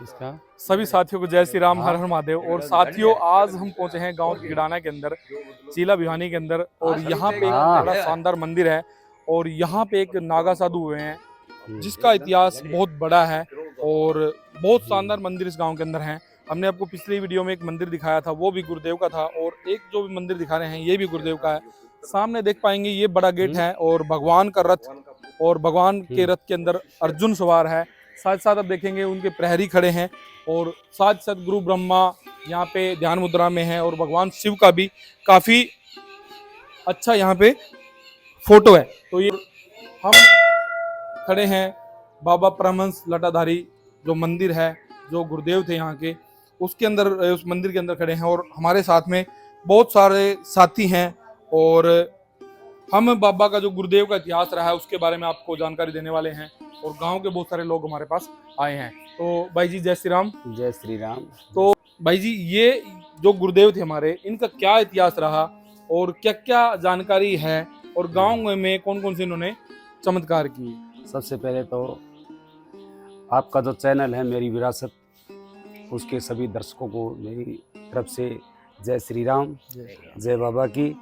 इसका सभी साथियों को जय श्री राम, हर हर महादेव। और साथियों, आज हम पहुंचे हैं गांव तिगड़ाना के अंदर, चीला भिवानी के अंदर, और यहाँ पे एक बड़ा शानदार मंदिर है और यहाँ पे एक नागा साधु हुए हैं जिसका इतिहास बहुत बड़ा है और बहुत शानदार मंदिर इस गांव के अंदर है। हमने आपको पिछली वीडियो में एक मंदिर दिखाया था, वो भी गुरुदेव का था, और एक जो भी मंदिर दिखा रहे हैं ये भी गुरुदेव का है। सामने देख पाएंगे ये बड़ा गेट है और भगवान का रथ, और भगवान के रथ के अंदर अर्जुन सवार है। साथ साथ आप देखेंगे उनके प्रहरी खड़े हैं और साथ साथ गुरु ब्रह्मा यहाँ पे ध्यान मुद्रा में है, और भगवान शिव का भी काफी अच्छा यहाँ पे फोटो है। तो ये हम खड़े हैं बाबा परमहंस लटाधारी जो मंदिर है, जो गुरुदेव थे यहाँ के, उसके अंदर, उस मंदिर के अंदर खड़े हैं। और हमारे साथ में बहुत सारे साथी हैं और हम बाबा का जो गुरुदेव का इतिहास रहा है उसके बारे में आपको जानकारी देने वाले हैं, और गांव के बहुत सारे लोग हमारे पास आए हैं। तो भाई जी जय श्री राम। जय श्री राम। तो भाई जी, ये जो गुरुदेव थे हमारे, इनका क्या इतिहास रहा और क्या क्या जानकारी है, और गांव में कौन कौन से इन्होंने चमत्कार किए? सबसे पहले तो आपका जो चैनल है मेरी विरासत, उसके सभी दर्शकों को मेरी तरफ से जय श्री राम, जय बाबा की।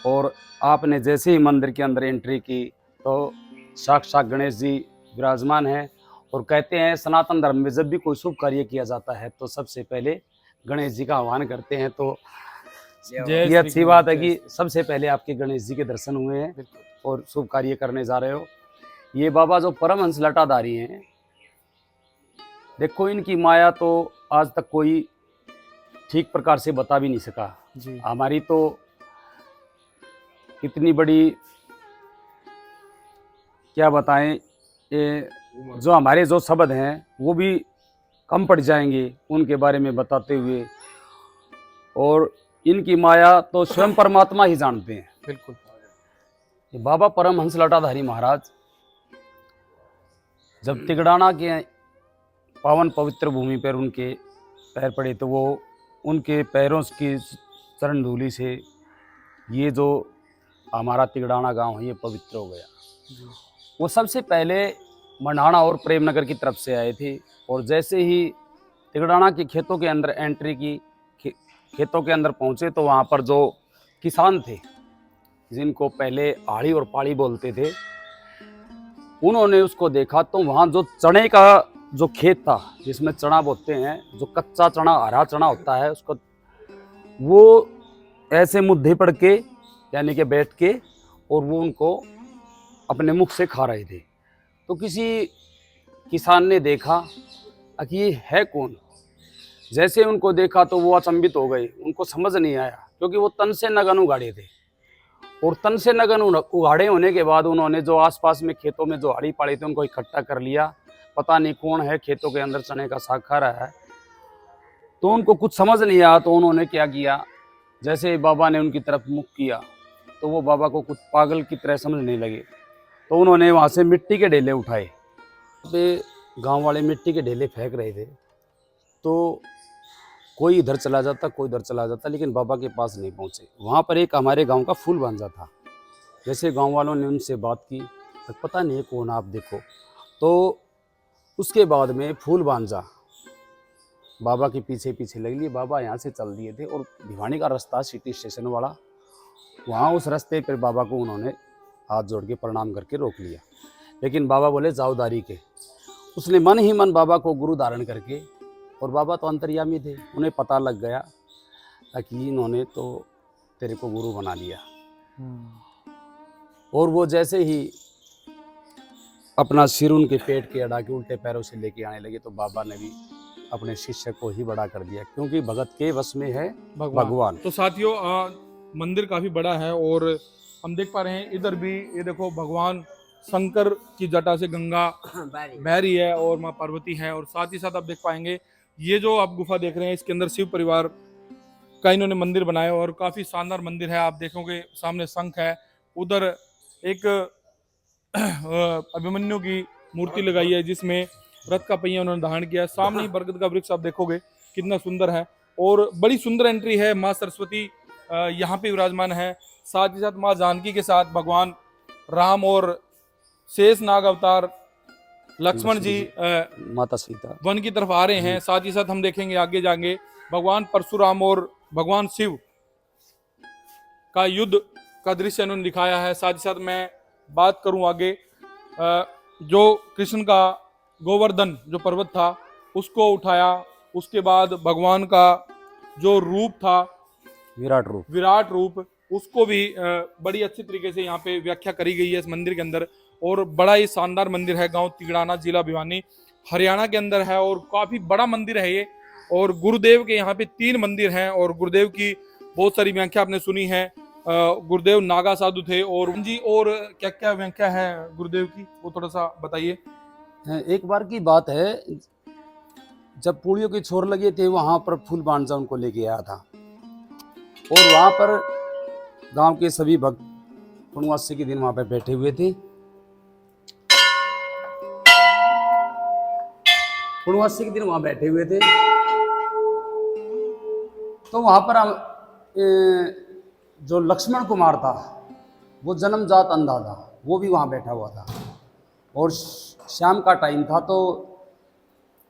और आपने जैसे ही मंदिर के अंदर एंट्री की तो साक्षात गणेश जी विराजमान हैं, और कहते हैं सनातन धर्म में जब भी कोई शुभ कार्य किया जाता है तो सबसे पहले गणेश जी का आह्वान करते हैं। तो ये अच्छी बात है कि सबसे पहले आपके गणेश जी के दर्शन हुए हैं और शुभ कार्य करने जा रहे हो। ये बाबा जो परमहंस लटाधारी हैं, देखो इनकी माया तो आज तक कोई ठीक प्रकार से बता भी नहीं सका जी। हमारी तो इतनी बड़ी, क्या बताएं, ये जो हमारे जो शब्द हैं वो भी कम पड़ जाएंगे उनके बारे में बताते हुए। और इनकी माया तो स्वयं परमात्मा ही जानते हैं। बिल्कुल। ये बाबा परमहंस लटाधारी महाराज जब तिगड़ाना के पावन पवित्र भूमि पर उनके पैर पड़े तो वो उनके पैरों की चरण धूलि से ये जो हमारा तिगड़ाना गांव है ये पवित्र हो गया। वो सबसे पहले मंडाना और प्रेमनगर की तरफ से आए थे, और जैसे ही तिगड़ाना के खेतों के अंदर एंट्री की, खेतों के अंदर पहुंचे तो वहाँ पर जो किसान थे जिनको पहले आड़ी और पाड़ी बोलते थे, उन्होंने उसको देखा तो वहाँ जो चने का जो खेत था जिसमें चना बोते हैं, जो कच्चा चना, हरा चना होता है, उसको वो ऐसे मुद्दे पड़ के यानी कि बैठ के, और वो उनको अपने मुख से खा रहे थे। तो किसी किसान ने देखा कि ये है कौन। जैसे उनको देखा तो वो अचंभित हो गए, उनको समझ नहीं आया, क्योंकि वो तन से नगन उगाड़े थे। और तन से नगन उगाड़े होने के बाद उन्होंने जो आसपास में खेतों में जो आड़ी पाड़ी थे उनको इकट्ठा कर लिया। पता नहीं कौन है, खेतों के अंदर चने का साग खा रहा है। तो उनको कुछ समझ नहीं आया, तो उन्होंने क्या किया, जैसे बाबा ने उनकी तरफ मुख किया तो वो बाबा को कुछ पागल की तरह समझने लगे। तो उन्होंने वहाँ से मिट्टी के ढेले उठाए। तो गांव वाले मिट्टी के ढेले फेंक रहे थे, तो कोई इधर चला जाता, कोई इधर चला जाता, लेकिन बाबा के पास नहीं पहुँचे। वहाँ पर एक हमारे गांव का फूल भांजा था। जैसे गांव वालों ने उनसे बात की तो पता नहीं कौन, आप देखो। तो उसके बाद में फूल भांजा बाबा के पीछे पीछे लग लिए। बाबा यहाँ से चल दिए थे, और भिवानी का रास्ता सिटी स्टेशन वाला, वहाँ उस रास्ते पर बाबा को उन्होंने हाथ जोड़ के प्रणाम करके रोक लिया। लेकिन बाबा बोले जाओदारी के। उसने मन ही मन बाबा को गुरु धारण करके, और बाबा तो अंतर्यामी थे, उन्हें पता लग गया कि इन्होंने तो तेरे को गुरु बना लिया। और वो जैसे ही अपना सिर उनके पेट के अड़ा के उल्टे पैरों से लेके आने लगे तो बाबा ने भी अपने शिष्य को ही बड़ा कर दिया, क्योंकि भगत के वश में है भगवान। तो साथियों, मंदिर काफी बड़ा है, और हम देख पा रहे हैं इधर भी, ये देखो भगवान शंकर की जटा से गंगा बह रही है और माँ पार्वती है। और साथ ही साथ आप देख पाएंगे ये जो आप गुफा देख रहे हैं, इसके अंदर शिव परिवार का इन्होंने मंदिर बनाया, और काफी शानदार मंदिर है। आप देखोगे सामने शंख है, उधर एक अभिमन्यु की मूर्ति लगाई है जिसमें रथ का पहिया उन्होंने धारण किया है। सामने ही बरगद का वृक्ष आप देखोगे कितना सुंदर है, और बड़ी सुंदर एंट्री है। माँ सरस्वती यहाँ पे विराजमान है, साथ ही साथ माँ जानकी के साथ भगवान राम और शेष नाग अवतार लक्ष्मण जी माता सीता वन की तरफ आ रहे हैं। साथ ही साथ हम देखेंगे आगे जाएंगे भगवान परशुराम और भगवान शिव का युद्ध का दृश्य इन्होंने दिखाया है। साथ ही साथ मैं बात करूं आगे जो कृष्ण का गोवर्धन जो पर्वत था उसको उठाया, उसके बाद भगवान का जो रूप था विराट रूप उसको भी बड़ी अच्छी तरीके से यहाँ पे व्याख्या करी गई है इस मंदिर के अंदर। और बड़ा ही शानदार मंदिर है, गांव तिगड़ाना, जिला भिवानी, हरियाणा के अंदर है और काफी बड़ा मंदिर है ये। और गुरुदेव के यहाँ पे 3 मंदिर हैं और गुरुदेव की बहुत सारी व्याख्या आपने सुनी है। गुरुदेव नागा साधु थे और जी, और क्या क्या व्याख्या है गुरुदेव की वो थोड़ा सा बताइए। एक बार की बात है, जब पूड़ियों की छोर लगे थे वहां पर फूल बांझा उनको लेके आया था और वहां पर गांव के सभी भक्त पूर्णवासी के दिन वहां पर बैठे हुए थे। पूर्णवासी के दिन वहां बैठे हुए थे तो वहां पर हम जो लक्ष्मण कुमार था वो जन्मजात अंधा था, वो भी वहां बैठा हुआ था और शाम का टाइम था तो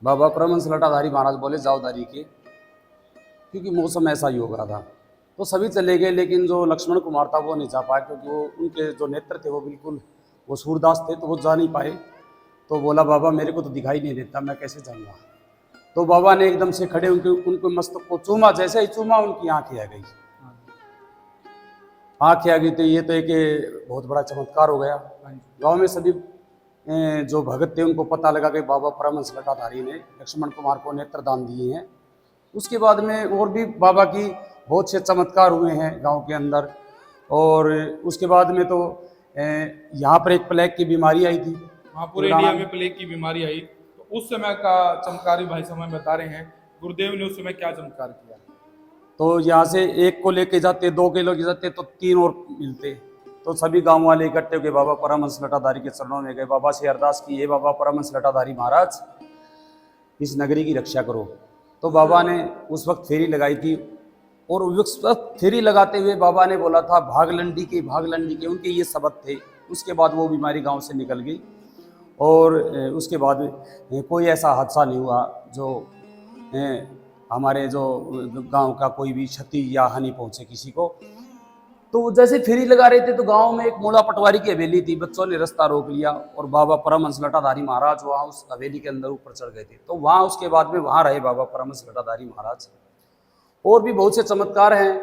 बाबा परमहंस लटाधारी महाराज बोले जाओ दारी के, क्योंकि मौसम ऐसा ही हो रहा था। तो सभी चले गए लेकिन जो लक्ष्मण कुमार था वो नहीं जा पाया क्योंकि वो उनके जो नेत्र थे वो बिल्कुल वो सूरदास थे तो वो जा नहीं पाए। तो बोला बाबा मेरे को तो दिखाई नहीं देता, मैं कैसे जाऊँगा। तो बाबा ने एकदम से खड़े उनके मस्तक को चूमा, जैसे ही चूमा उनकी आंखें आ गई। आंखें आ गई तो ये तो एक बहुत बड़ा चमत्कार हो गया। गांव में सभी जो भगत थे उनको पता लगा कि बाबा परमहंस लटाधारी ने लक्ष्मण कुमार को नेत्र दान दिए हैं। उसके बाद में और भी बाबा की बहुत से चमत्कार हुए हैं गांव के अंदर। और उसके बाद में तो यहाँ पर एक प्लेग की बीमारी आई थी, हाँ पूरे इंडिया में प्लेग की बीमारी आई। तो उस समय का चमत्कार भाई समय बता रहे हैं, गुरुदेव ने उस समय क्या चमत्कार किया। तो यहाँ से 1 को लेके जाते, 2 के लेके जाते तो 3 और मिलते। तो सभी गांव वाले इकट्ठे हो गए, बाबा परमहंस लटाधारी के चरणों में गए, बाबा से अरदास की, हे बाबा परमहंस लटाधारी महाराज इस नगरी की रक्षा करो। तो बाबा ने उस वक्त फेरी लगाई थी और उस वक्त फेरी लगाते हुए बाबा ने बोला था भागलंडी के, उनके ये शब्द थे। उसके बाद वो बीमारी गांव से निकल गई और उसके बाद कोई ऐसा हादसा नहीं हुआ जो हमारे जो गांव का कोई भी क्षति या हानि पहुंचे किसी को। तो जैसे फेरी लगा रहे थे तो गांव में एक मोड़ा पटवारी की हवेली थी, बच्चों ने रास्ता रोक लिया और बाबा परमहंस लटाधारी महाराज वहाँ उस हवेली के अंदर ऊपर चढ़ गए थे। तो वहाँ उसके बाद में वहाँ रहे बाबा परमहंस लटाधारी महाराज। और भी बहुत से चमत्कार हैं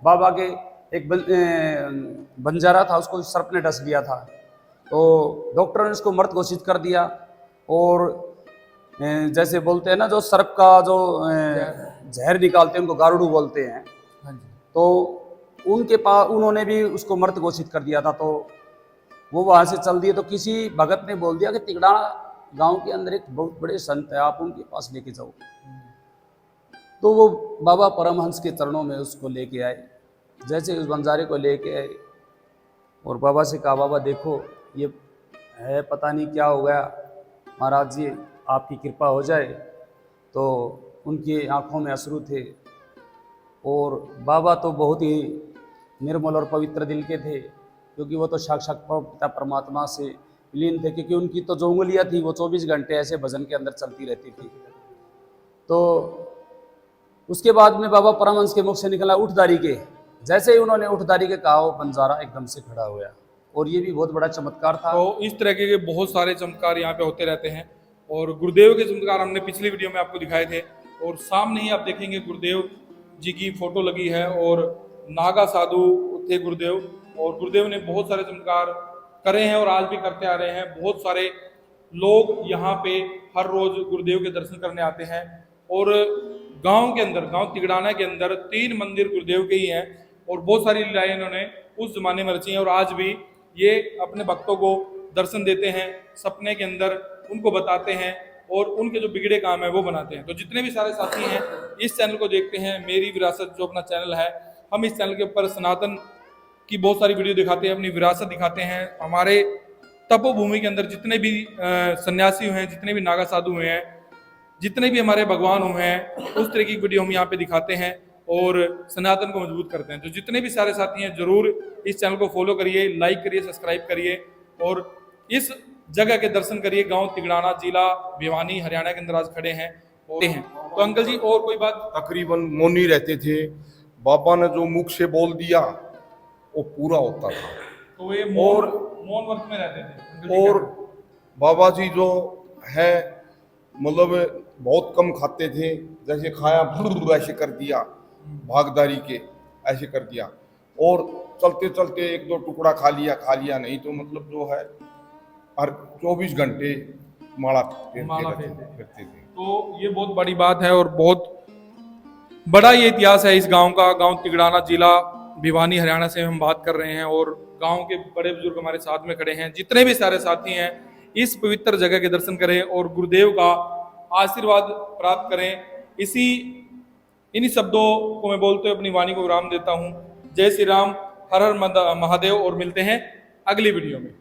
बाबा के। एक बंजारा था, उसको सर्प ने डस लिया था तो डॉक्टर ने उसको मृत घोषित कर दिया। और जैसे बोलते हैं ना जो सर्प का जो जहर निकालते हैं उनको गारुडू बोलते हैं, तो उनके पास उन्होंने भी उसको मृत घोषित कर दिया था। तो वो वहाँ से चल दिए। तो किसी भगत ने बोल दिया कि तिगड़ाना गांव के अंदर एक बहुत बड़े संत है, आप उनके पास लेके जाओ। तो वो बाबा परमहंस के चरणों में उसको लेके आए। जैसे उस बंजारे को लेके आए और बाबा से कहा बाबा देखो ये है, पता नहीं क्या हो गया, महाराज जी आपकी कृपा हो जाए। तो उनकी आंखों में अश्रु थे और बाबा तो बहुत ही निर्मल और पवित्र दिल के थे क्योंकि वो तो साक्षात पिता परमात्मा से लीन थे, क्योंकि उनकी तो जो उंगलियां थी वो 24 घंटे ऐसे भजन के अंदर चलती रहती थी। तो उसके बाद में बाबा परमहंस के मुख से निकला उठदारी के। जैसे ही उन्होंने उठदारी के कहा वो बंजारा एकदम से खड़ा हुआ और ये भी बहुत बड़ा चमत्कार था। तो इस तरह के बहुत सारे चमत्कार यहाँ पे होते रहते हैं और गुरुदेव के चमत्कार हमने पिछली वीडियो में आपको दिखाए थे। और सामने ही आप देखेंगे गुरुदेव जी की फोटो लगी है और नागा साधु थे गुरुदेव, और गुरुदेव ने बहुत सारे चमत्कार करे हैं और आज भी करते आ रहे हैं। बहुत सारे लोग यहाँ पे हर रोज गुरुदेव के दर्शन करने आते हैं। और गांव के अंदर, गांव तिगड़ाना के अंदर 3 मंदिर गुरुदेव के ही हैं और बहुत सारी लीलाएं इन्होंने उस जमाने में रची हैं और आज भी ये अपने भक्तों को दर्शन देते हैं, सपने के अंदर उनको बताते हैं और उनके जो बिगड़े काम है वो बनाते हैं। तो जितने भी सारे साथी हैं इस चैनल को देखते हैं, मेरी विरासत जो अपना चैनल है, हम इस चैनल के ऊपर सनातन की बहुत सारी वीडियो दिखाते हैं, अपनी विरासत दिखाते हैं। हमारे तपोभूमि के अंदर जितने भी सन्यासी हुए हैं, जितने भी नागा साधु हुए हैं, जितने भी हमारे भगवान हुए हैं, उस तरह की वीडियो हम यहाँ पे दिखाते हैं और सनातन को मजबूत करते हैं। तो जितने भी सारे साथी हैं जरूर इस चैनल को फॉलो करिए, लाइक करिए, सब्सक्राइब करिए और इस जगह के दर्शन करिए। गांव तिगड़ाना, जिला भिवानी, हरियाणा के अंदर आज खड़े हैं तो अंकल जी और कोई बात? तकरीबन मौनी रहते थे, बाबा ने जो मुख से बोल दिया वो पूरा होता था। तो ये और मौन व्रत में रहते थे अंकल जी और क्या? बाबा जी जो है मतलब बहुत कम खाते थे, जैसे खाया ऐसे कर दिया, भागदारी के ऐसे कर दिया, और चलते चलते एक दो टुकड़ा खा लिया नहीं तो मतलब जो है हर 24 घंटे माला फेरते थे। तो ये बहुत बड़ी बात है और बहुत बड़ा ये इतिहास है इस गांव का। गांव तिगड़ाना, जिला भिवानी, हरियाणा से हम बात कर रहे हैं और गांव के बड़े बुजुर्ग हमारे साथ में खड़े हैं। जितने भी सारे साथी हैं इस पवित्र जगह के दर्शन करें और गुरुदेव का आशीर्वाद प्राप्त करें। इन्हीं शब्दों को मैं बोलते हुए अपनी वाणी को विराम देता हूं। जय श्री राम, हर हर महादेव, और मिलते हैं अगली वीडियो में।